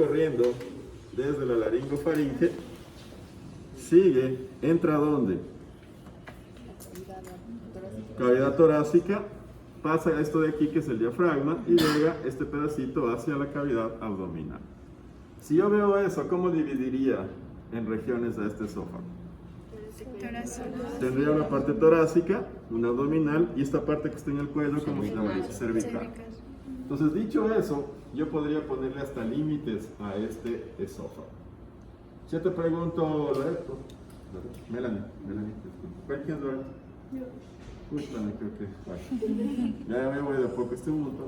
Corriendo desde la laringofaringe, sigue, entra ¿a dónde? Cavidad torácica, pasa esto de aquí que es el diafragma y llega este pedacito hacia la cavidad abdominal. Si yo veo eso, ¿cómo dividiría en regiones a este esófago? Tendría una parte torácica, una abdominal y esta parte que está en el cuello como se llama cervical. Entonces, dicho eso, yo podría ponerle hasta límites a este esófago. Yo te pregunto, Loreto, Melanie, disculpa. ¿Quién es Loreto? Yo. Justamente, creo que. Ya me voy de a poco, estoy un montón.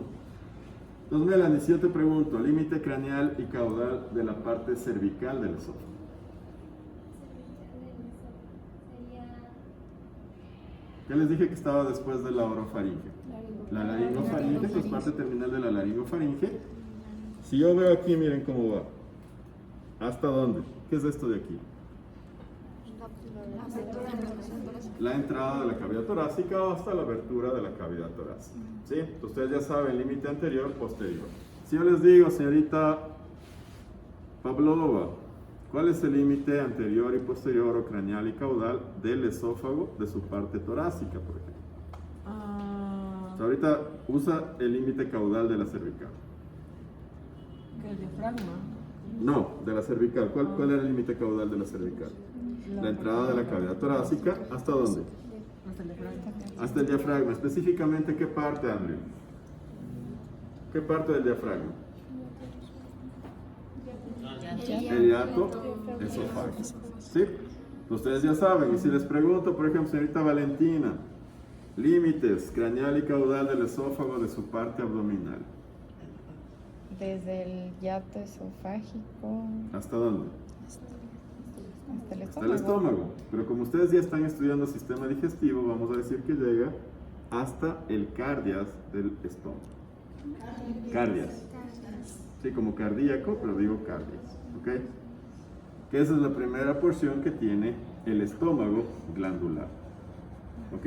Entonces, Melanie, si yo te pregunto, límite craneal y caudal de la parte cervical del esófago. ¿Qué les dije que estaba después de la orofaringe? La laringofaringe, pues parte terminal de la laringofaringe. Si yo veo aquí, miren cómo va. ¿Hasta dónde? ¿Qué es esto de aquí? La entrada de la cavidad torácica o hasta la abertura de la cavidad torácica. ¿Sí? Ustedes ya saben, límite anterior, posterior. Si yo les digo, señorita Pavlova, ¿cuál es el límite anterior y posterior o craneal y caudal del esófago de su parte torácica, por ejemplo? Ahorita usa el límite caudal de la cervical. ¿El diafragma? No, de la cervical. ¿Cuál era el límite caudal de la cervical? La entrada de la cavidad torácica, ¿hasta dónde? Hasta el diafragma. Hasta el diafragma. Específicamente, ¿qué parte, Andrew? ¿Qué parte del diafragma? El hiato esofágico. ¿Sí? Ustedes ya saben. Y si les pregunto, por ejemplo, señorita Valentina, límites craneal y caudal del esófago de su parte abdominal. Desde el hiato esofágico. ¿Hasta dónde? Hasta el estómago. Hasta el estómago. Pero como ustedes ya están estudiando sistema digestivo, vamos a decir que llega hasta el cardias del estómago. Cardias. Sí, como cardíaco, pero digo cardias. ¿Ok? Que esa es la primera porción que tiene el estómago glandular. ¿Ok?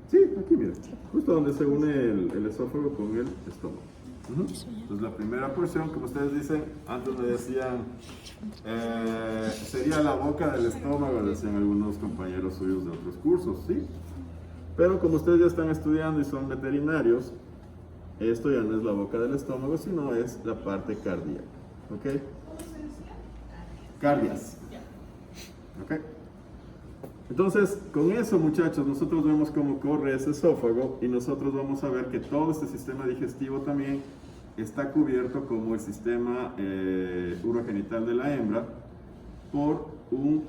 Sí, aquí mira, justo donde se une el esófago con el estómago. Entonces la primera porción, como ustedes dicen, antes me decían, sería la boca del estómago, decían algunos compañeros suyos de otros cursos, ¿sí? Pero como ustedes ya están estudiando y son veterinarios, esto ya no es la boca del estómago, sino es la parte cardíaca, ¿ok? Cardias, ¿ok? Entonces, con eso, muchachos, nosotros vemos cómo corre ese esófago y nosotros vamos a ver que todo este sistema digestivo también está cubierto como el sistema urogenital de la hembra por un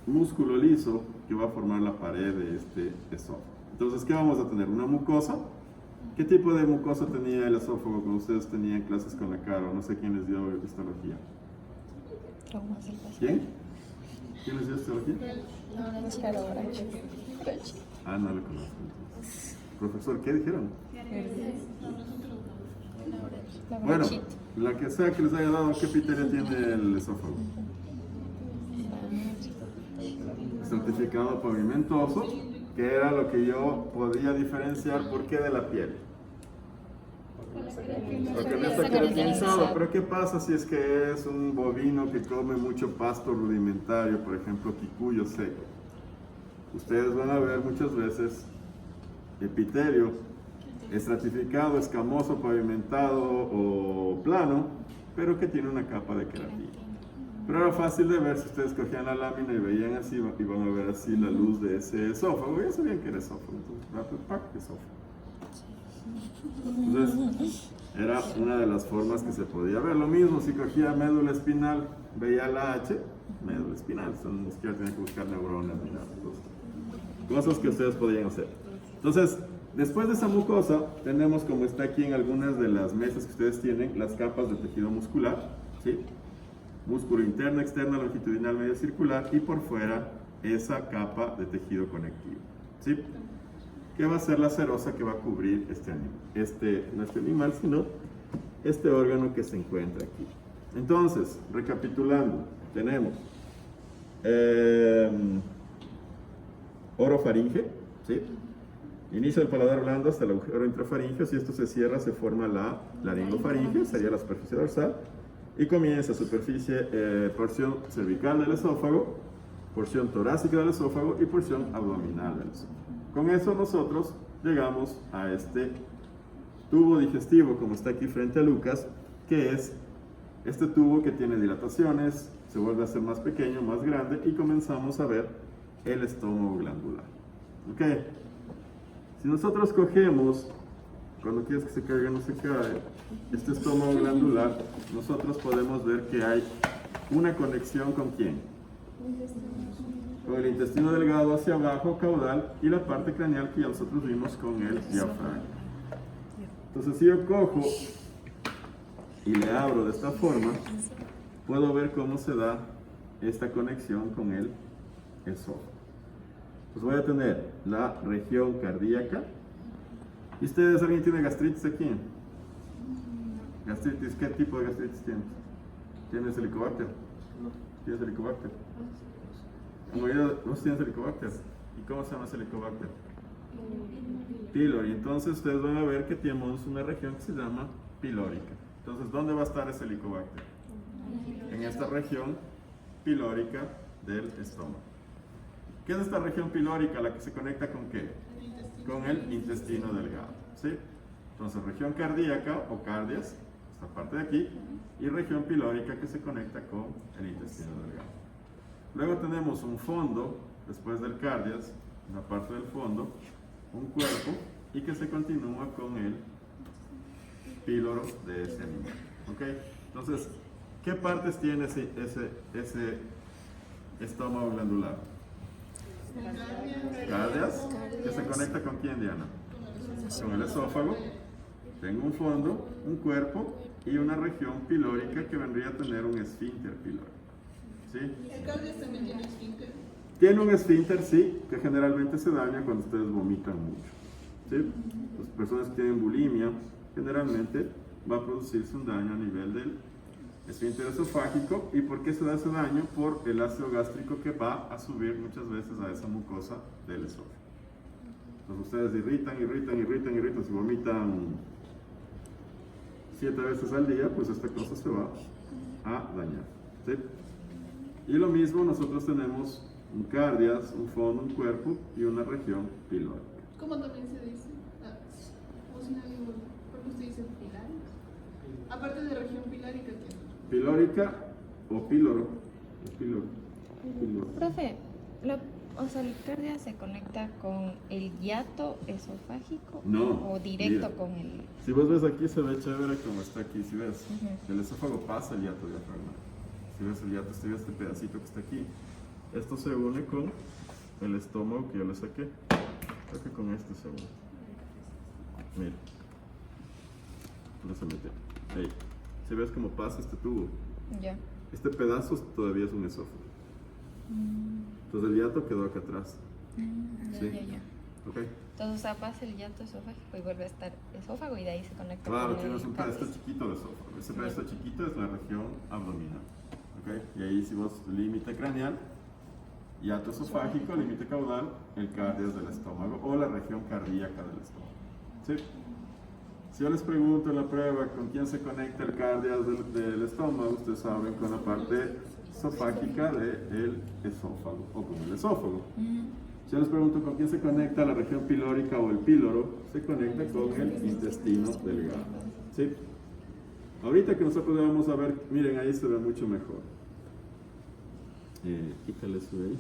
músculo liso que va a formar la pared de este esófago. Entonces, ¿qué vamos a tener? ¿Una mucosa? ¿Qué tipo de mucosa tenía el esófago cuando ustedes tenían clases con la Caro? No sé quién les dio histología. ¿Quién? ¿Quién les dio histología? Ah, no lo conozco. Profesor, ¿qué dijeron? Bueno, la que sea que les haya dado, ¿qué epitelio tiene el esófago? Estratificado pavimentoso, que era lo que yo podía diferenciar. ¿Por qué de la piel? Porque no está caracterizado. Pero ¿qué pasa si es que es un bovino que come mucho pasto rudimentario, por ejemplo, quicuyo seco? Ustedes van a ver muchas veces epitelio estratificado, escamoso, pavimentado o plano, pero que tiene una capa de queratina. Pero era fácil de ver si ustedes cogían la lámina y veían así, y van a ver así la luz de ese esófago. Ya sabían que era esófago, entonces, esófago. Entonces, era una de las formas que se podía ver. Lo mismo, si cogía médula espinal, veía la H, médula espinal, ni siquiera tenía que buscar neuronas ni nada. Entonces, cosas que ustedes podían hacer. Entonces, después de esa mucosa, tenemos, como está aquí en algunas de las mesas que ustedes tienen, las capas de tejido muscular, ¿sí? Músculo interno, externo, longitudinal, medio circular, y por fuera esa capa de tejido conectivo, ¿sí? ¿Qué va a ser la serosa que va a cubrir este animal? No este animal, sino este órgano que se encuentra aquí. Entonces, recapitulando, tenemos orofaringe, ¿sí? Inicio del paladar blando hasta el agujero intrafaríngeo. Si esto se cierra, se forma la laringofaringe, sería la superficie dorsal. Y comienza superficie, porción cervical del esófago, porción torácica del esófago y porción abdominal del esófago. Con eso nosotros llegamos a este tubo digestivo, como está aquí frente a Lucas, que es este tubo que tiene dilataciones, se vuelve a hacer más pequeño, más grande, y comenzamos a ver el estómago glandular. ¿Ok? Si nosotros cogemos, cuando quieres que se caiga no se cae, este estómago glandular, nosotros podemos ver que hay una conexión ¿con quién? Con el intestino delgado hacia abajo, caudal, y la parte craneal que ya nosotros vimos con el diafragma. Entonces, si yo cojo y le abro de esta forma, puedo ver cómo se da esta conexión con el esófago. Pues voy a tener la región cardíaca. ¿Y ustedes, alguien tiene gastritis aquí? ¿Gastritis? ¿Qué tipo de gastritis tienes? ¿Tienes helicobacter? ¿Tienes helicobacter? La mayoría de los tienes helicobacter. ¿Y cómo se llama ese helicobacter? Pylori. Entonces ustedes van a ver que tenemos una región que se llama pilórica. Entonces, ¿dónde va a estar ese helicobacter? En esta región pilórica del estómago. ¿Qué es esta región pilórica? La que se conecta ¿con qué? Con el intestino delgado, ¿sí? Entonces, región cardíaca o cardias, esta parte de aquí, y región pilórica que se conecta con el intestino delgado. Luego tenemos un fondo, después del cardias, una parte del fondo, un cuerpo, y que se continúa con el píloro de ese animal, ¿ok? Entonces, ¿qué partes tiene ese estómago glandular? Cardias, que se conecta ¿con quién, Diana? Con el esófago. Tengo un fondo, un cuerpo y una región pilórica que vendría a tener un esfínter pilórico. ¿Sí? ¿El cardias también tiene esfínter? Tiene un esfínter, sí, que generalmente se daña cuando ustedes vomitan mucho. ¿Sí? Las personas que tienen bulimia, generalmente va a producirse un daño a nivel del esfínter esofágico. ¿Y por qué se da ese daño? Por el ácido gástrico que va a subir muchas veces a esa mucosa del esófago. Entonces ustedes irritan, si vomitan 7 veces al día, pues esta cosa se va a dañar. ¿Sí? Y lo mismo nosotros tenemos un cardias, un fondo, un cuerpo y una región pilórica. ¿Cómo también se dice? ¿Cómo se llama? ¿Por qué usted dice pilares? Aparte de región pilárica, ¿qué? Pilórica o píloro. Píloro. Profe, o sea, el cardia se conecta con el hiato esofágico No, o directo mira. con el... Si vos ves aquí, se ve chévere como está aquí. Si ves, el esófago pasa el hiato diafragmal. Si ves el hiato, este pedacito que está aquí, esto se une con el estómago que yo le saqué. Creo que con este se une. Mira. No se mete. Ahí. Si ves cómo pasa este tubo. Ya. Este pedazo todavía es un esófago. Entonces el hiato quedó acá atrás. ¿Sí? Ya. ¿Ok? Entonces, o sea, pasa el hiato esofágico y vuelve a estar esófago y de ahí se conecta Claro, con tienes el un pedazo cardias. chiquito de esófago. Ese pedazo chiquito es la región abdominal. ¿Ok? Y ahí si vos límite craneal, hiato esofágico, límite caudal, el cardias del estómago o la región cardíaca del estómago. ¿Sí? Si yo les pregunto en la prueba con quién se conecta el cardias del estómago, ustedes saben con la parte esofágica del esófago o con el esófago. Si yo les pregunto con quién se conecta la región pilórica o el píloro, se conecta con el intestino delgado. ¿Sí? Ahorita que nosotros vamos a ver, miren, ahí se ve mucho mejor. Quítale eso de ahí.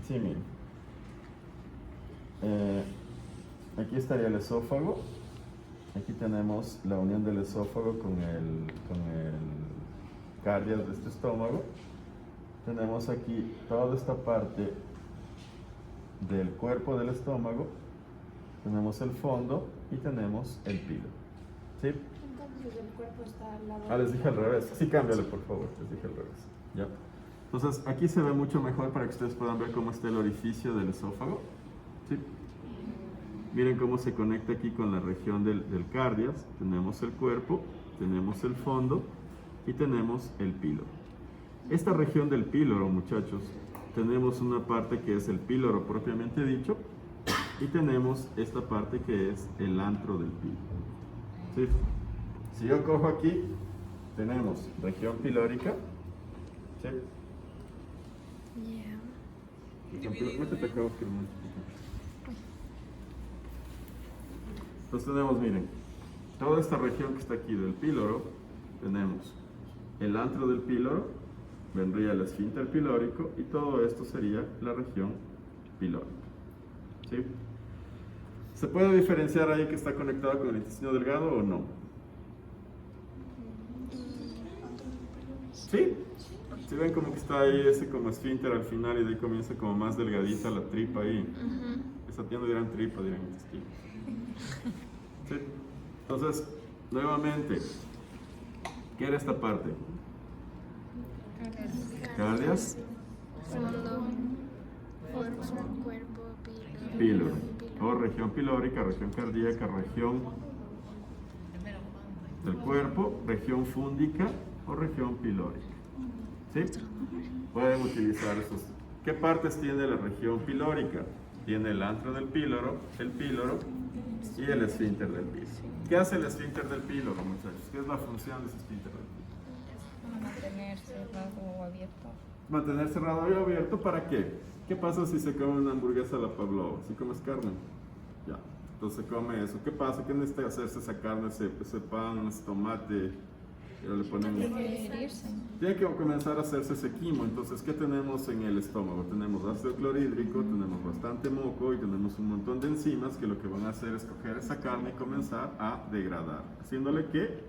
Sí, miren. Aquí estaría el esófago. Aquí tenemos la unión del esófago con el cardias de este estómago. Tenemos aquí toda esta parte del cuerpo del estómago. Tenemos el fondo y tenemos el píloro. ¿Sí? Entonces el cuerpo está al lado. Les dije al revés. Sí, cámbiale, por favor. Les dije al revés. ¿Ya? Entonces, aquí se ve mucho mejor para que ustedes puedan ver cómo está el orificio del esófago. ¿Sí? Miren cómo se conecta aquí con la región del cardias. Tenemos el cuerpo, tenemos el fondo y tenemos el píloro. Esta región del píloro, muchachos, tenemos una parte que es el píloro propiamente dicho y tenemos esta parte que es el antro del píloro. ¿Sí? Si yo cojo aquí, tenemos región pilórica. ¿Sí? Métete acá, Oscar. Entonces tenemos, miren, toda esta región que está aquí del píloro, tenemos el antro del píloro, vendría el esfínter pilórico y todo esto sería la región pilórica. ¿Sí? ¿Se puede diferenciar ahí que está conectado con el intestino delgado o no? ¿Sí? ¿Sí ven como que está ahí ese como esfínter al final y de ahí comienza como más delgadita la tripa ahí? Esa tienda dirán tripa, dirán intestino. ¿Sí? Entonces, nuevamente, ¿qué era esta parte? Cardias, Cuerpo, píloro, o región pilórica, región cardíaca, región del cuerpo, región fúndica o región pilórica. ¿Sí? Pueden utilizar esos. ¿Qué partes tiene la región pilórica? Tiene el antro del píloro y el esfínter del píloro. ¿Qué hace el esfínter del píloro, muchachos? ¿Qué es la función de ese esfínter del píloro? Mantener cerrado o abierto. Mantener cerrado y abierto, ¿para qué? ¿Qué pasa si se come una hamburguesa a la pavlova? ¿Si comes carne? Ya. Entonces se come eso. ¿Qué pasa? ¿Qué necesita hacerse esa carne, ese pan, ese tomate? Le ponen... Tiene que comenzar a hacerse ese quimo. Entonces, ¿qué tenemos en el estómago? Tenemos ácido clorhídrico, tenemos bastante moco y tenemos un montón de enzimas que lo que van a hacer es coger esa carne y comenzar a degradar, haciéndole que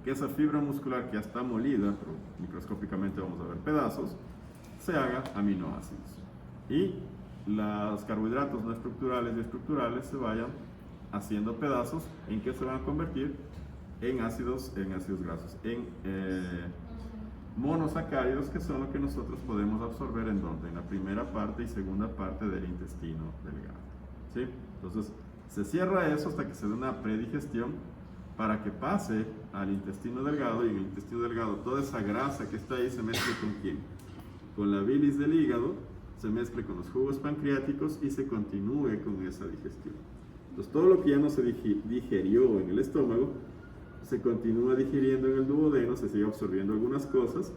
esa fibra muscular que ya está molida, pero microscópicamente vamos a ver pedazos, se haga aminoácidos. Y los carbohidratos no estructurales y estructurales se vayan haciendo pedazos. ¿En qué se van a convertir? En ácidos grasos, en monosacáridos, que son lo que nosotros podemos absorber en donde, en la primera parte y segunda parte del intestino delgado. ¿Sí? Entonces se cierra eso hasta que se dé una predigestión para que pase al intestino delgado, y en el intestino delgado toda esa grasa que está ahí se mezcle con ¿quién? Con la bilis del hígado, se mezcle con los jugos pancreáticos y se continúe con esa digestión. Entonces todo lo que ya no se digerió en el estómago se continúa digiriendo en el duodeno, se sigue absorbiendo algunas cosas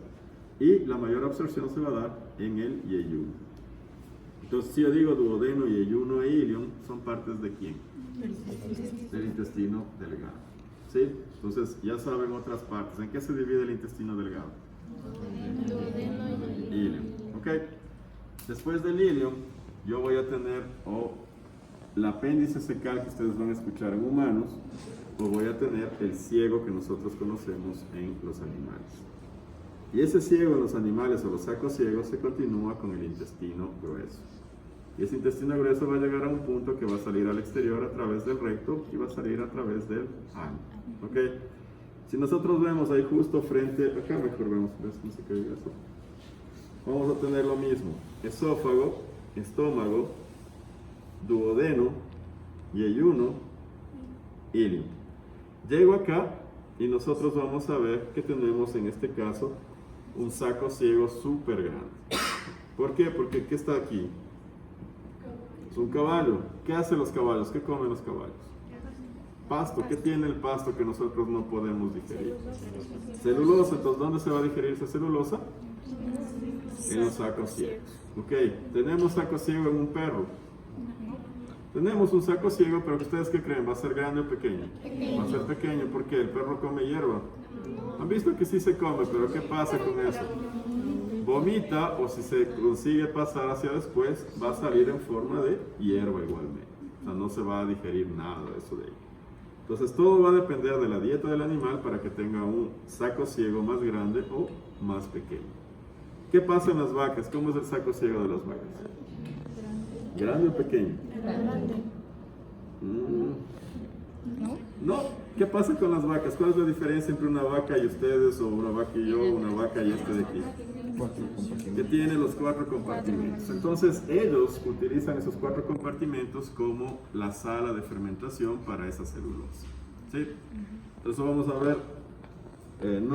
y la mayor absorción se va a dar en el yeyuno. Entonces, si yo digo duodeno, yeyuno e ilion, ¿son partes de quién? Del intestino delgado. ¿Sí? Entonces, ya saben otras partes. ¿En qué se divide el intestino delgado? Ilion. ¿Ok? Después del ilion, yo voy a tener el apéndice secal que ustedes van a escuchar en humanos, o voy a tener el ciego que nosotros conocemos en los animales. Y ese ciego en los animales o los sacos ciegos se continúa con el intestino grueso. Y ese intestino grueso va a llegar a un punto que va a salir al exterior a través del recto y va a salir a través del ano. ¿Ok? Si nosotros vemos ahí justo frente, acá mejor vemos, ¿ves cómo se cae eso? Vamos a tener lo mismo: esófago, estómago, duodeno, yeyuno, ilion. Llego acá y nosotros vamos a ver que tenemos en este caso un saco ciego súper grande. ¿Por qué? Porque ¿qué está aquí? Es un caballo. ¿Qué hacen los caballos? ¿Qué comen los caballos? Pasto. ¿Qué tiene el pasto que nosotros no podemos digerir? Celulosa. Entonces, ¿dónde se va a digerir esa celulosa? En los sacos ciegos. Ok, tenemos saco ciego en un perro. Tenemos un saco ciego, pero ¿ustedes qué creen? ¿Va a ser grande o pequeño? Va a ser pequeño, porque el perro come hierba. Han visto que sí se come, pero ¿qué pasa con eso? Vomita, o si se consigue pasar hacia después, va a salir en forma de hierba igualmente. O sea, no se va a digerir nada de eso de ahí. Entonces todo va a depender de la dieta del animal para que tenga un saco ciego más grande o más pequeño. ¿Qué pasa en las vacas? ¿Cómo es el saco ciego de las vacas? ¿Grande o pequeño? No. ¿Qué pasa con las vacas? ¿Cuál es la diferencia entre una vaca y ustedes, o una vaca y yo, o una vaca y este de aquí? Que tiene los 4 compartimentos. Entonces ellos utilizan esos 4 compartimentos como la sala de fermentación para esa celulosa. ¿Sí? Entonces vamos a ver, no